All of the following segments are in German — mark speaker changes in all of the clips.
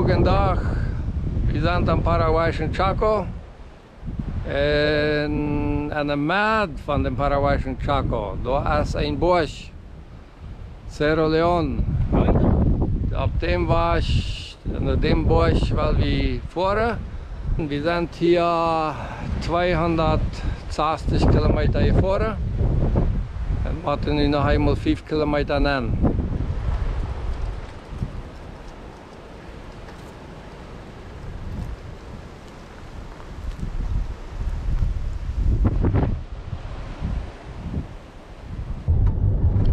Speaker 1: Goedemorgen dag. We zijn aan Paraguayschen Chaco. En aan de maat van de Paraguayschen Chaco, daar is een bos. Cerro León. Op dem bos waar we voren. We zijn hier 260 kilometer hier voren. En we moeten nu nog eenmaal 5 kilometer aan.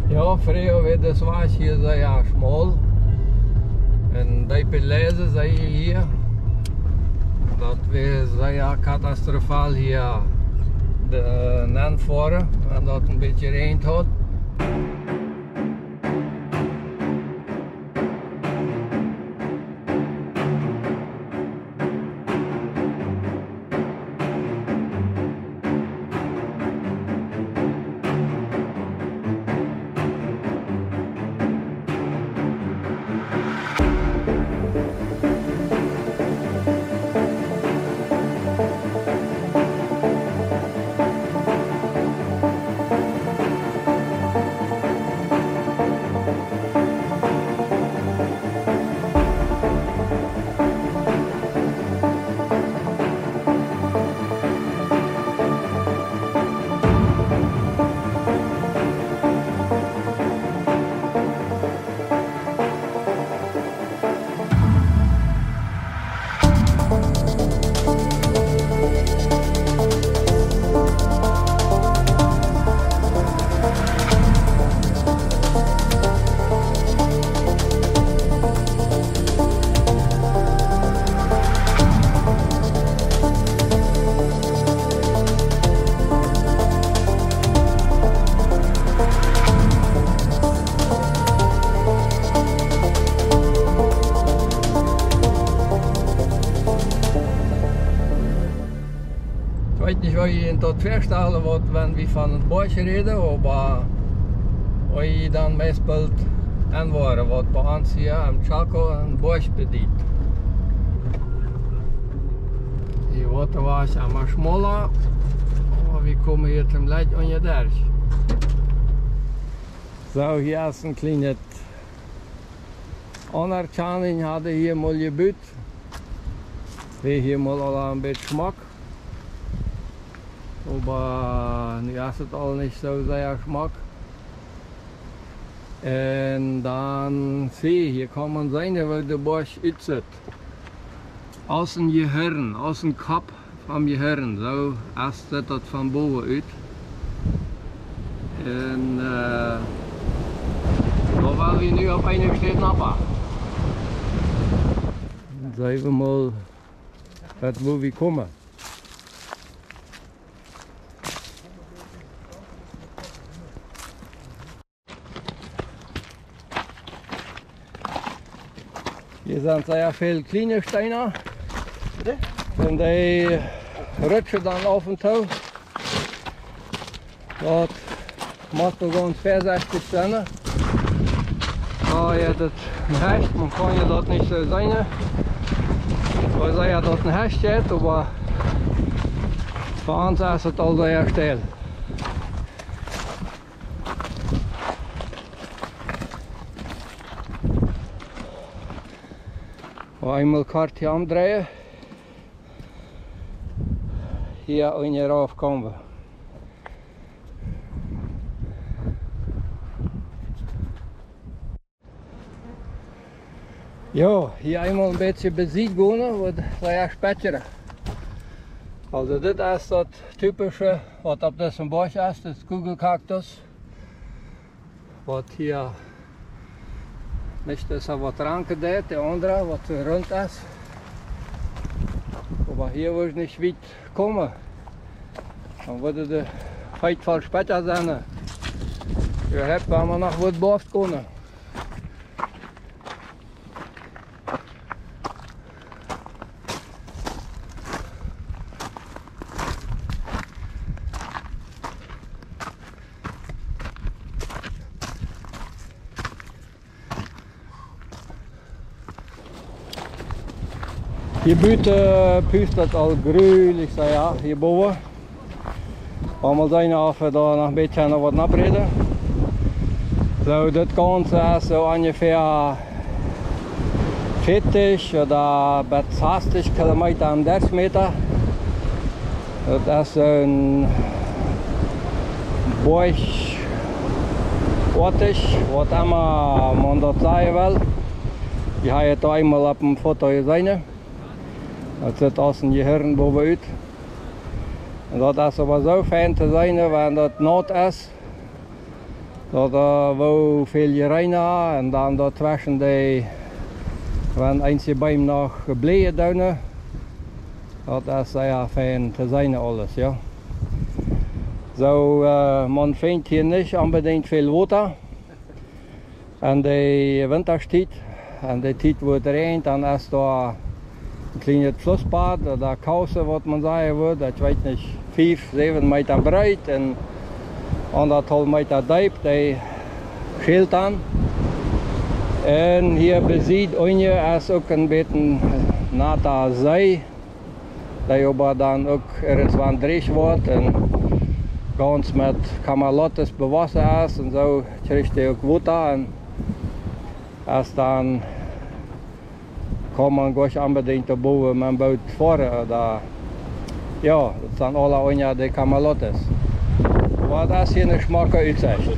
Speaker 1: Ja, früher wird das was hier sehr schmal. Und die Peleise sehe ich hier. Das wäre sehr katastrophal hier nach vorne, wenn das ein bisschen regnet hat. Ich weiß nicht, was ich Ihnen dort vorstellen will, wenn wir von einem Busch reden, aber ich dann meistens anwaren, was bei uns hier am Chaco ein Busch bedient. Die Water war immer schmaler, aber wir kommen hier zum Leid an je Derch. So, hier ist ein kleines Anerkennung, hatte hier mal gebaut. Wir hier mal alle ein bisschen Geschmack. Aber nu ist es all nicht so sehr Geschmack. Und dann sehe hier kann man sehen, wo der Busch ist. Aus dem Gehirn, aus dem Kopf vom Gehirn. So ist das von boven uit. Und da wollen wir nu auf einem stehen ab. Sehen wir mal, wo wir kommen. Hier sind sehr viele kleine Steine. Und die rutschen dann auf den Tau. Das macht man ganz vorsichtig sein. Da ist das ein Hecht, man kann ja dort nicht so sein. Weil es ja dort ein Hecht steht, aber für uns ist es all sehr still. Einmal Karte umdrehen, hier eine raufkommen. Ja, hier einmal ein bisschen besiegt gehen, wird sehr später. Also das ist das typische, was auf diesem Busch ist, das Kugelkaktus. Was hier nicht das, was ranken geht, der andere, was rund ist. Aber hier will ich nicht weit kommen. Dann würde der Feitfall später sein. Wir haben noch was Dorf gehen. Hier buiten puist het al gruwelijk, zei ja, hierboven. Allemaal zijn of we daar nog een beetje nog wat nabreden. Zo, dit Ganze ist so ungefähr 40 oder bis 60 Kilometer am Durchmesser. Das ist ein Borch ortig, was immer man dort sagen will. Ich habe jetzt einmal auf dem Foto gesehen. Das sieht aus dem Gehirn boven. Und das ist aber so fein zu sehen, wenn das Not ist. Dat wo veel reinen en dan dat zwischen die, wenn eentje bij nog gebleven duinen, dat is ja fijn te zijn alles, ja. Zo, man vindt hier niet unbedingt veel water. En de winterstijd, en de tijd wordt regent, dan is daar een kleines Flussbad, oder Kause, wat man zeggen wordt, dat weet niet, 5, 7 Meter breed. En 1,5 Meter diep, die scheelt dan. En hier beziet je is ook een beetje nata zee, die aber dan ook irgendwann dreig wordt en ganz met kamalottes bewassen is en zo krijgt hij ook water. En als dan kan man gleich unbedingt erboven met een boot varen. Ja, dat zijn alle onja die kamalottes. Maar dat is hier een smakke uitzicht.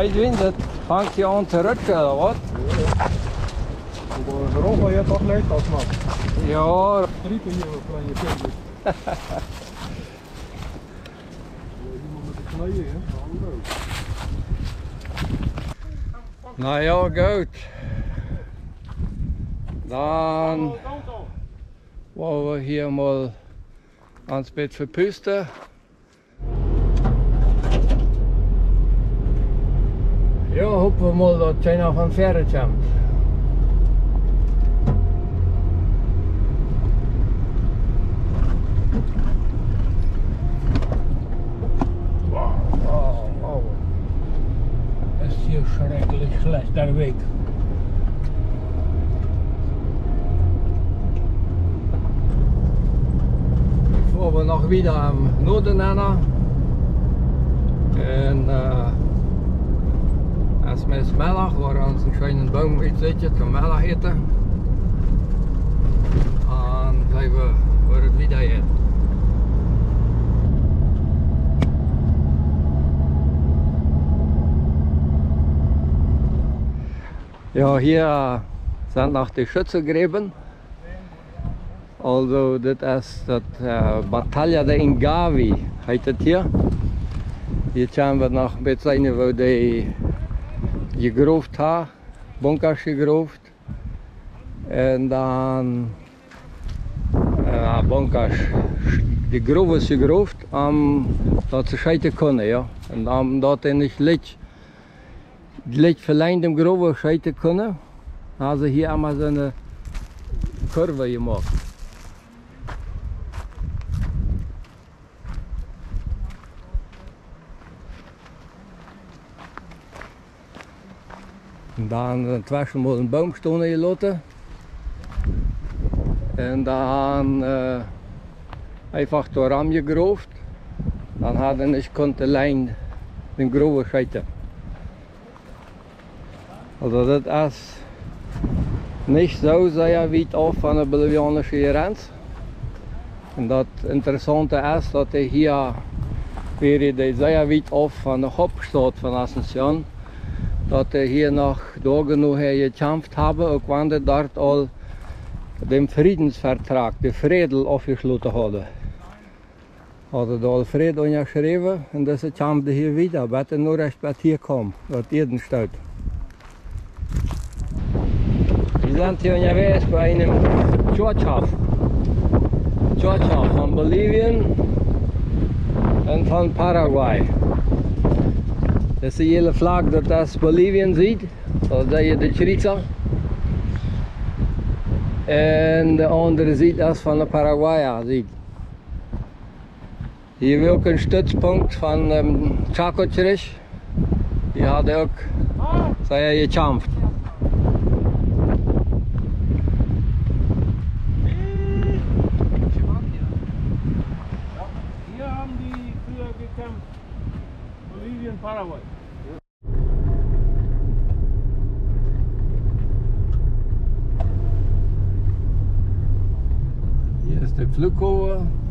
Speaker 1: Ik vind dat hangt je aan te rutschen, of wat?
Speaker 2: De rol je toch leuk als man.
Speaker 1: Ja.
Speaker 2: Riepen hier op kleine kinderen. Iemand met de knieën, hè?
Speaker 1: Nou ja, goed. Dan wollen we hier mal ans Bett verpusten. Ja, hopen we mal dat hij nog van verre komt.
Speaker 2: Wow. Dat is hier schrikkelijk slecht, der Weg.
Speaker 1: Bevor we nog wieder am Norden rennen. En als we Melach, waar we ons een schönen Baum uitzetten, zum Melach eten. En zijn we voor het wieder eten. Ja, hier sind noch die Schützengräben. Also das ist das Battaglia de Ingavi, heißt das hier. Hier kommen wir noch ein bisschen, wo die gegroofd haben, Bunkers gegroofd. En dan Bunkers, die Grove ist gegroofd, dat ze scheiden kunnen, ja. En dan dat er nicht licht verleind im Grove scheiden können, haben sie hier einmal so eine Kurve gemacht. En dan zwischen mal een boomsteen gelaten. En dan einfach door ram gegroofd. Dan hadden ik konnte lijn den Grove scheiden. Also das ist nicht so sehr weit auf von der bolivianischen Grenze. Und das Interessante ist, dass hier wäre sehr weit auf von der Hauptstadt von Asunción, dass hier noch da genug gekämpft haben, auch wenn sie dort all den Friedensvertrag, den Friedel aufgeschlossen haben. Hadden da al Frieden unterschrieben und das kämpfte hier wieder, bitte nur recht hier kommen, dort jeden staat. Wir sind hier unterwegs bei einem Churchhof von Bolivien und von Paraguay. Das ist die hele Flagge, das Bolivien sieht, dat is hier de Chiriza. En de andere ziet das van de Paraguay ziet. Hier is ook een stützpunkt van Chaco Chirish. Die hadden ook, zij gechampt.
Speaker 2: Hier haben die früher gekämpft. Bolivien, Paraguay.
Speaker 1: Hier ist der Flughafen.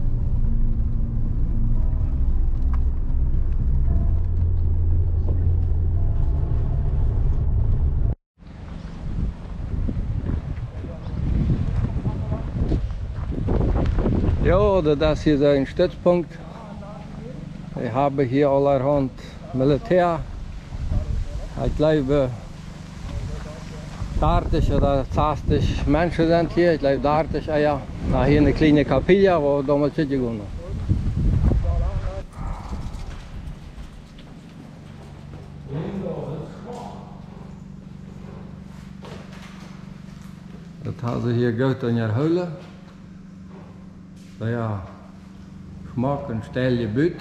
Speaker 1: Ja, das hier ist ein Stützpunkt. Ich habe hier allerhand Militär. Ich glaube, 30 oder 60 Menschen sind hier. Ich glaube, 30, ja. Na, hier eine kleine Kapelle, wo damals hingegangen ist. Dat hadden ze hier goed in je huilen. Ja, smak en stijl je buurt.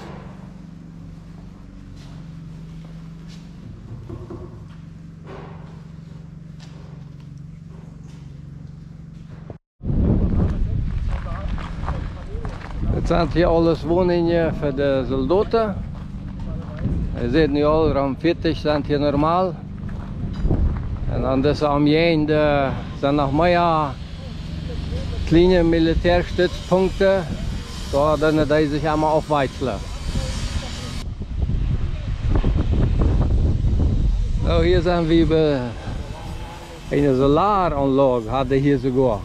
Speaker 1: Het zijn hier alles woningen voor de soldaten. Je ziet nu al, ruim 40 zijn hier normaal. En dan deze omheen zijn nog meer kleine Militärstützpunkte, da dann die sich einmal aufweizeln. Nou, hier sind wir bei einer Solaranlage, hatte hier sogar.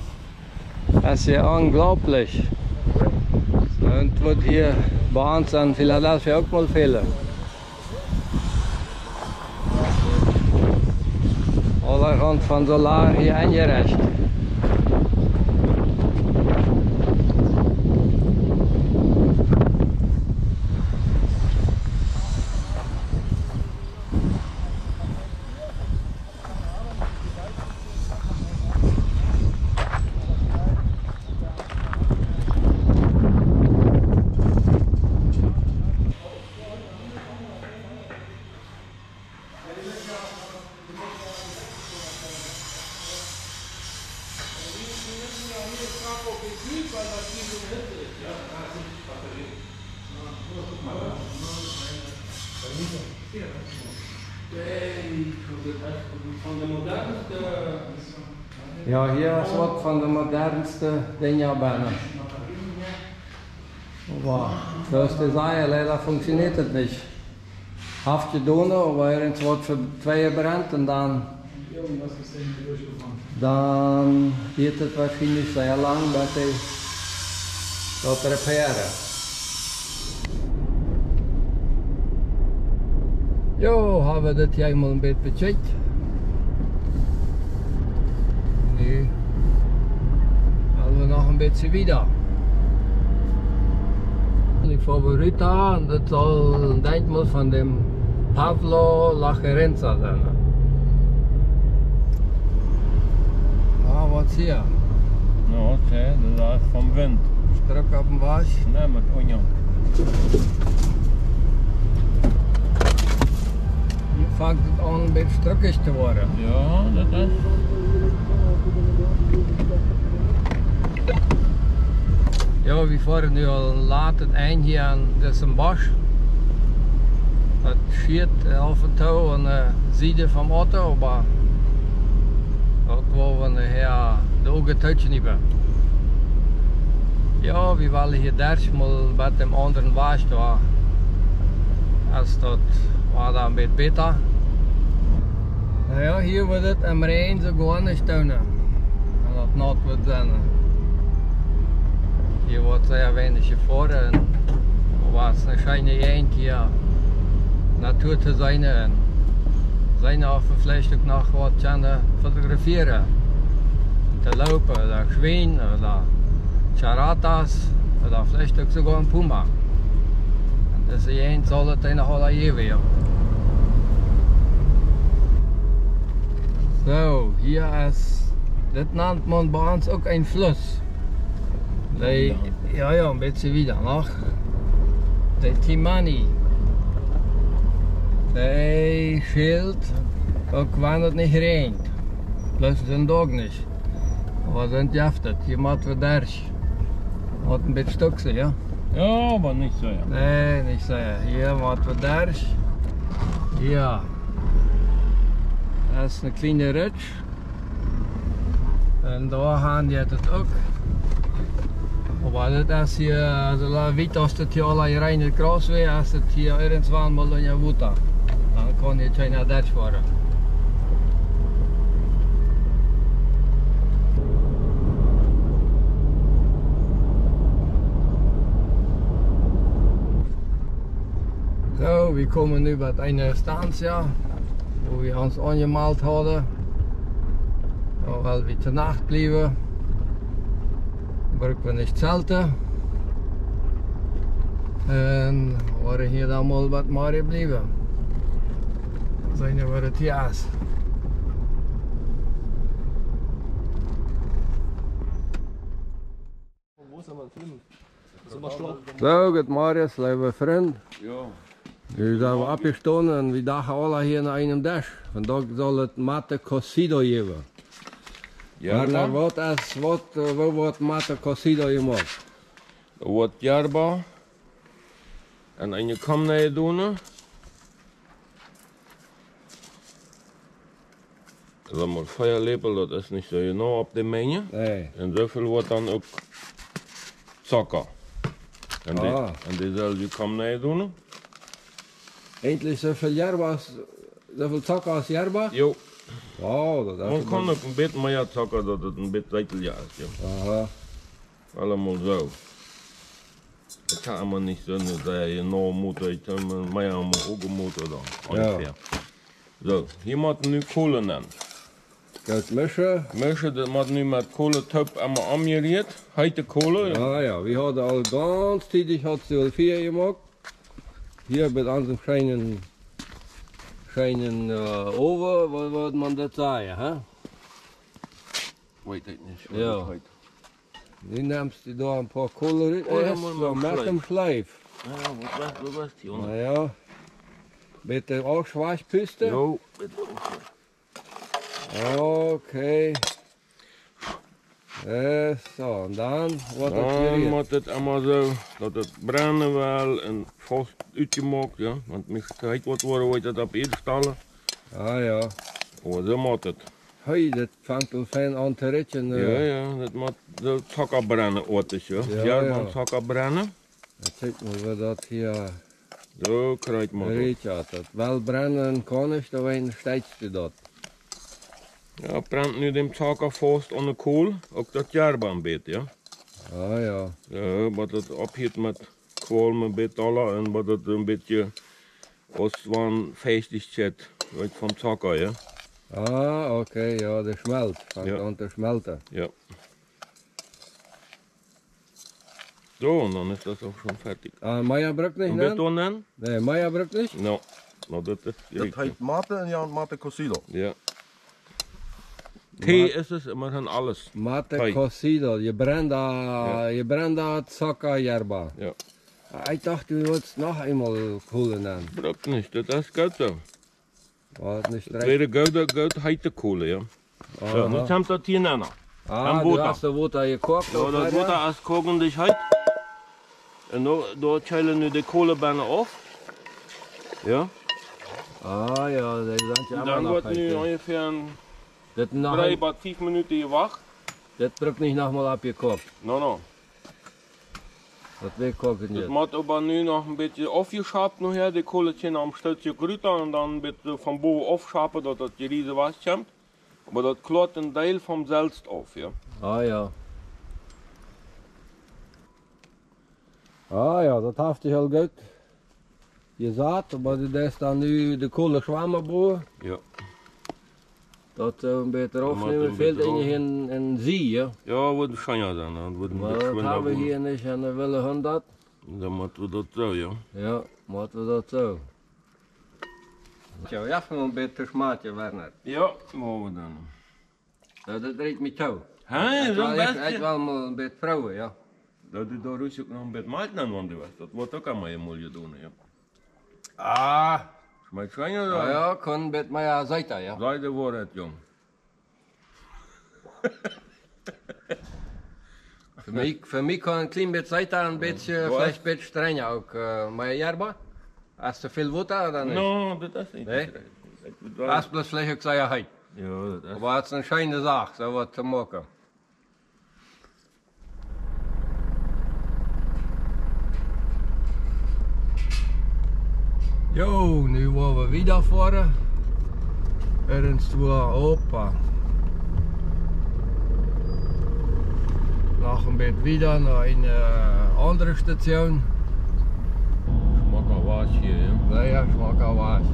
Speaker 1: Das ist ja unglaublich. Und wird hier bei uns in Philadelphia auch mal fehlen. Allerhand von Solar hier eingerichtet. Ja, hier ist wat van de modernste dingen bijna. Aber das ist die Sache, leider funktioniert das nicht. Haft gedaan, aber er wird für 2 brennt und dann geht es wahrscheinlich sehr lang, bis ich das repariere. Jo, habe das hier mal ein bisschen gecheckt. Nu gaan we nog een beetje wieder. Die Favorita, dat zal een denkmal van dem Pablo Lacherenza zijn. Ah, wat zie je?
Speaker 2: Ja, oké, dat is van wind.
Speaker 1: Strak op een was.
Speaker 2: Nee, met onjo.
Speaker 1: Hier vangt het aan een beetje strakjes te worden.
Speaker 2: Ja, dat is.
Speaker 1: Ja, we fahren nu al laat het eind hier aan deze bos. Dat schiet af en toe aan de zijde van de auto, maar ook wel van de ogen touchen niet meer. Ja, we willen hier 30 mal met dem anderen was da. Als dat war dan een beetje beter. Nou ja, hier wordt het am Rhein so gar nicht staan. En dat nat wordt zijn. Hier wordt sehr wenig gefahren. Aber es ist eine schöne Gegend hier. Natur zu sein. Seine auf vielleicht auch nach was fotografieren. te lopen, oder Schwein, oder Charatas, oder vielleicht auch sogar ein Puma. Und das ist soll het in de hele jaar weer. So, hier ist, das nennt man bei uns auch ein Fluss. Die, ja, ein bisschen wieder noch. Der Timani. Der Schild, auch wenn es nicht regnet. Plus den Tag nicht. Aber sind jaftet, hier macht wir durch. Hat ein bisschen Stückse, ja?
Speaker 2: Ja, aber nicht so, ja.
Speaker 1: Nee, nicht so. Hier macht wir durch. Ja. Das ist eine kleine Rutsch. Und da haben die das auch. Aber das ist hier, also weit als das hier alle rein in Gras wäre, als das hier irgendwann mal in der Wuta. Dann kann ich nicht nach Deutsch fahren. So, wir kommen nu bij eine Stanza, wo wir uns angemalt hadden. Weil wir zur Nacht blieben, brauchen wir nicht zelten. En waren hier dan mal wat maar geblieben. Zijn we het hier is.
Speaker 3: Wo sind wir filmen? Sind wir schlau?
Speaker 1: So, gut Marius, lieve vriend.
Speaker 2: Ja.
Speaker 1: Nu zijn we opgestaan en we dachten alle hier naar einem dash. Vandaag zal het Mate Cocido geven. Maar naar wat is, wat wordt Mate Cocido gemaakt?
Speaker 4: Er wordt Jarba en een kamnij doen. Dat moet feierlepel, dat is niet zo genau op de menge.
Speaker 1: Nee.
Speaker 4: En zoveel wordt dan ook zakken. En die zal je kamnij doen.
Speaker 1: Eindelijk zoveel Jarbas, zoveel zakken als Jarba?
Speaker 4: Jo.
Speaker 1: Oh, dat
Speaker 4: Man
Speaker 1: is
Speaker 4: kan ook een beetje meer zakken dat het een beetje zeitelja is. Jo.
Speaker 1: Aha.
Speaker 4: Allemaal zo. Het kan allemaal niet zo dat je nou moet eten, maar je moet ook moeten dan.
Speaker 1: Ja.
Speaker 4: Zo, hier moet nu kolen aan.
Speaker 1: Goed mischen.
Speaker 4: Mischen, dat moet nu met kolentup allemaal omgericht. Heite kolen.
Speaker 1: Ah ja, wir hadden al ganz tidig had ze al 4 gemaakt. Hier met onze scheinen oven, wat wordt man dat zeggen, hè?
Speaker 4: Weet ik niet.
Speaker 1: Ja. Nu neemt je daar een paar kolen uit,
Speaker 4: Oh, ja,
Speaker 1: eerst
Speaker 4: maar
Speaker 1: zo
Speaker 4: met
Speaker 1: met een schlijf.
Speaker 4: Ja, wat was die jongen?
Speaker 1: Nou ja, met de Auswaschpiste.
Speaker 4: Jo,
Speaker 1: Okay. So, en dan wordt het
Speaker 4: dan
Speaker 1: gericht.
Speaker 4: moet het allemaal zo, dat het branden wel en vast uitgemaakt, ja. Want mijn gekheid wordt worden, wordt het op eerst stallen.
Speaker 1: Ah ja.
Speaker 4: Oh, zo moet het.
Speaker 1: Hoi, dat vangt al fijn aan te ritjen.
Speaker 4: Ja, dat moet zo zakken branden, wat is ja.
Speaker 1: Ja,
Speaker 4: Ja,
Speaker 1: ja.
Speaker 4: van zakken branden.
Speaker 1: Kijk maar wat dat hier
Speaker 4: Zo krijgt man het.
Speaker 1: ritje had. Dat wel brennen kan is, dan wein steeds je dat.
Speaker 4: Ja, brandt nu de zakken vast aan de kool, ook dat jarba een beetje, ja.
Speaker 1: Ah ja.
Speaker 4: Ja, wat het opheet met kwalm een beetje alle en wat het een beetje als van feestigheid uit van zakken, ja.
Speaker 1: Ah, oké, ja, de smelt. Vangt
Speaker 4: Ja.
Speaker 1: aan te smelten.
Speaker 4: Ja. Zo, en dan is dat ook schon fertig.
Speaker 1: Ah, Maya brukt niet,
Speaker 4: Een
Speaker 1: ne?
Speaker 4: beetje dan?
Speaker 1: Nee, Maya brukt niet?
Speaker 4: Nou, nou dat is
Speaker 3: Dat
Speaker 4: richtig.
Speaker 3: heet Mate en ja, Mate Cocido.
Speaker 4: Ja. Thee is het, maar dan alles.
Speaker 1: Mate
Speaker 4: Hoi.
Speaker 1: cocido, je brennt
Speaker 4: Ja.
Speaker 1: dat zakka yerba.
Speaker 4: Ja.
Speaker 1: Ik dacht, du wolltest noch einmal koelen nennen.
Speaker 4: Brukt niet, dat is goed zo.
Speaker 1: Wat niet recht.
Speaker 4: Tweede goud heite kolen, ja. Zo, nu komt dat hier naar.
Speaker 1: Ah,
Speaker 4: en
Speaker 1: du
Speaker 4: water.
Speaker 1: hast de water gekookt.
Speaker 4: Ja, dat wordt als kokendig heet. En daar scheilen nu de kolenbanen af. Ja.
Speaker 1: Ah ja, dat is
Speaker 4: En dan wordt nu ongeveer een
Speaker 1: Dit nog
Speaker 4: 3 tot 5 minuten gewacht.
Speaker 1: dit drukt niet nogmaals op je kop.
Speaker 4: Nou.
Speaker 1: Dat weet ik ook
Speaker 4: Het
Speaker 1: niet.
Speaker 4: moet aber nu nog een beetje afgeschapt nog her, de kooltje am stukje groter en dan een beetje van boven afschapen dat het gerieze was komt. Maar dat klopt een deel van zelfs af, ja.
Speaker 1: Ah ja. Ah ja, dat heeft hij al goed. Je zaad, maar dat is dan nu de kolen zwammenboer.
Speaker 4: Ja.
Speaker 1: Dat een beetje
Speaker 4: moet
Speaker 1: afnemen,
Speaker 4: een
Speaker 1: veel
Speaker 4: beetje
Speaker 1: dingen in zee, ja.
Speaker 4: Ja, wordt schon ja dan. Dan wordt een
Speaker 1: Maar
Speaker 4: beetje
Speaker 1: dat hebben we
Speaker 4: schwindig.
Speaker 1: hier niet en dan willen hun dat.
Speaker 4: Dan moeten we dat zo, ja.
Speaker 1: Ja, moeten we dat zo. Zo, even een beetje smaakje, Werner.
Speaker 4: Ja, mogen we dan.
Speaker 1: Dat riekt met jou.
Speaker 4: Hé, zo'n
Speaker 1: Ik
Speaker 4: beetje.
Speaker 1: wel maar een beetje vrouwen, ja.
Speaker 4: Dat doet daar rustig nog een beetje maat aan, want dat wordt ook allemaal je moeilijk doen, ja.
Speaker 1: Ah,
Speaker 4: Schmeckt schon ja,
Speaker 1: ja, ja, ik kan een beetje meer zijde, ja.
Speaker 4: Seite war het, jong.
Speaker 1: Voor mij kan een klein beetje zijde, een beetje, vielleicht een beetje strenger ook. Maar Jerba, als te veel water, dan niet.
Speaker 4: No, dat is niet.
Speaker 1: Nee? Als plus vielleicht ook zei hij.
Speaker 4: Ja, dat is.
Speaker 1: Maar het is een schijne zaak, zo wat te maken. Jo, nu worden we wieder fahren. Ergens toe, hoppa. Noch ein bisschen wieder nach eine andere Station.
Speaker 4: Smakker was hier, ja.
Speaker 1: Naja, schmacker was.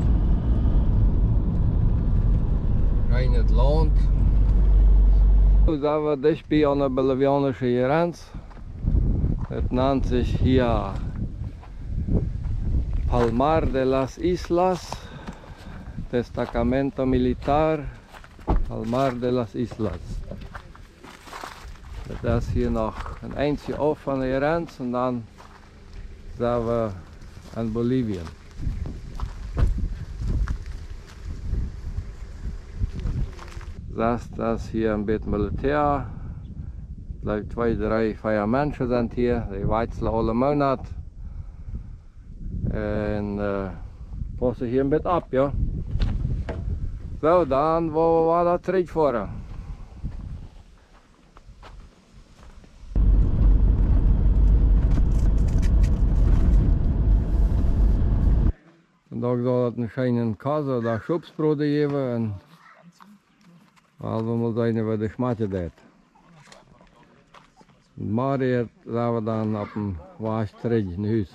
Speaker 1: Schijn het land. So sind wir dicht bei einer bolivianischen Grenze. Das nennt sich hier Palmar de las Islas, Destacamento Militar, Palmar de las Islas. Das ist hier noch ein einziger Ort von der Grenze und dann sind wir in Bolivien. Das hier ein bisschen Militär. Ich glaube 2, 3, 4 Menschen sind hier, die wechseln alle Monat. Und passen hier ein bisschen ab, ja. So, dann wo wir da zurückfahren. Vandaag zal het een schijnen kaas of schopsbroden geven en we moeten zien wat de smaakje deed. Maar hier zijn we dan op een waas terug in huis.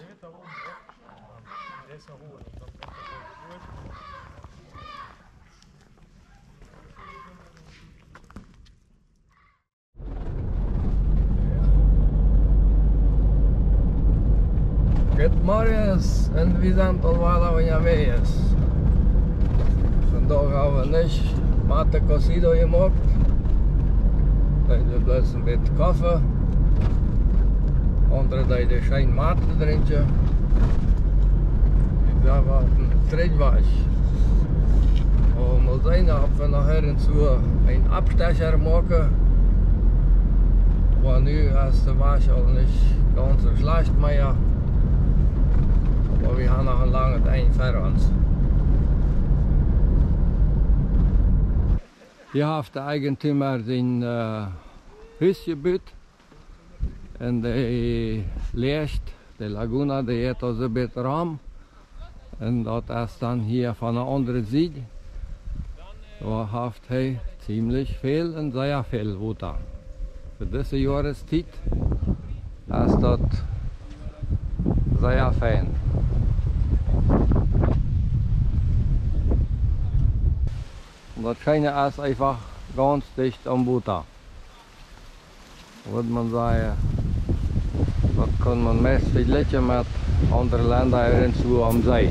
Speaker 1: Good morning en we zijn alweer onderweg. Vandaag hebben we niet mate cocido gemaakt. We blijven een beetje koffie. Andere dat je geen mate drinken. Ik dacht wat een trek was. We moeten zien of we nachher een Abstecher maken. Aber nu ist der Wasch auch nicht ganz so schlecht mehr. Aber wir haben noch ein langes Ein vor uns. Hier hat der Eigentümer sein Haus gebaut. Und die Lecht, die Laguna, die hat also ein bisschen Raum. Und das ist dann hier von der anderen Seite. Da hat er ziemlich viel und sehr viel Wasser. Für diese Jahreszeit ist das sehr fein. Und das Schöne ist einfach ganz dicht am Wasser. Würde man sagen, das kann man meist vergleichen mit anderen Ländern irgendwo am See.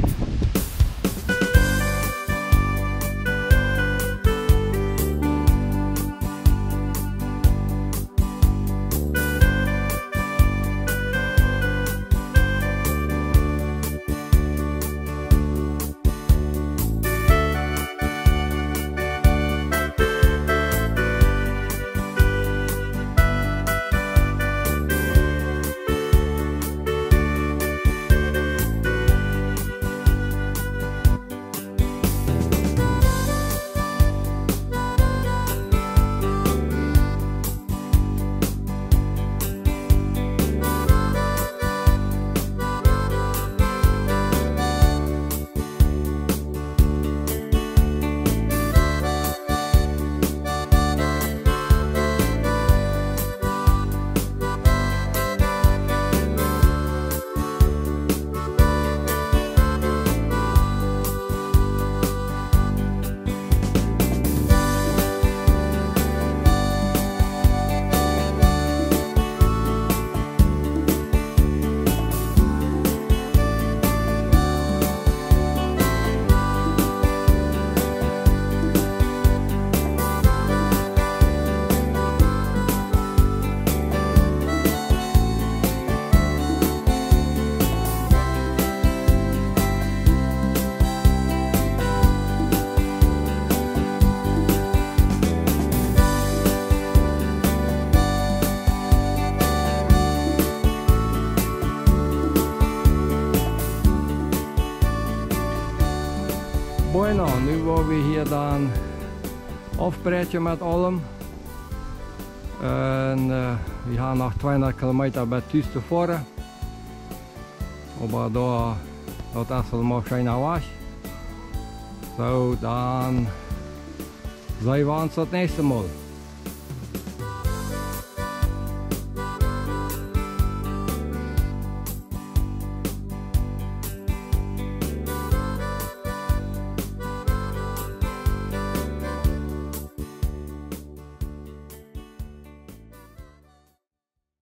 Speaker 1: wo wir hier dann aufbrechen mit allem. Und wir haben noch 200 Kilometer bis Tüß zu fahren. Aber da das ist mal schön was. So, dann sehen wir uns das nächste Mal.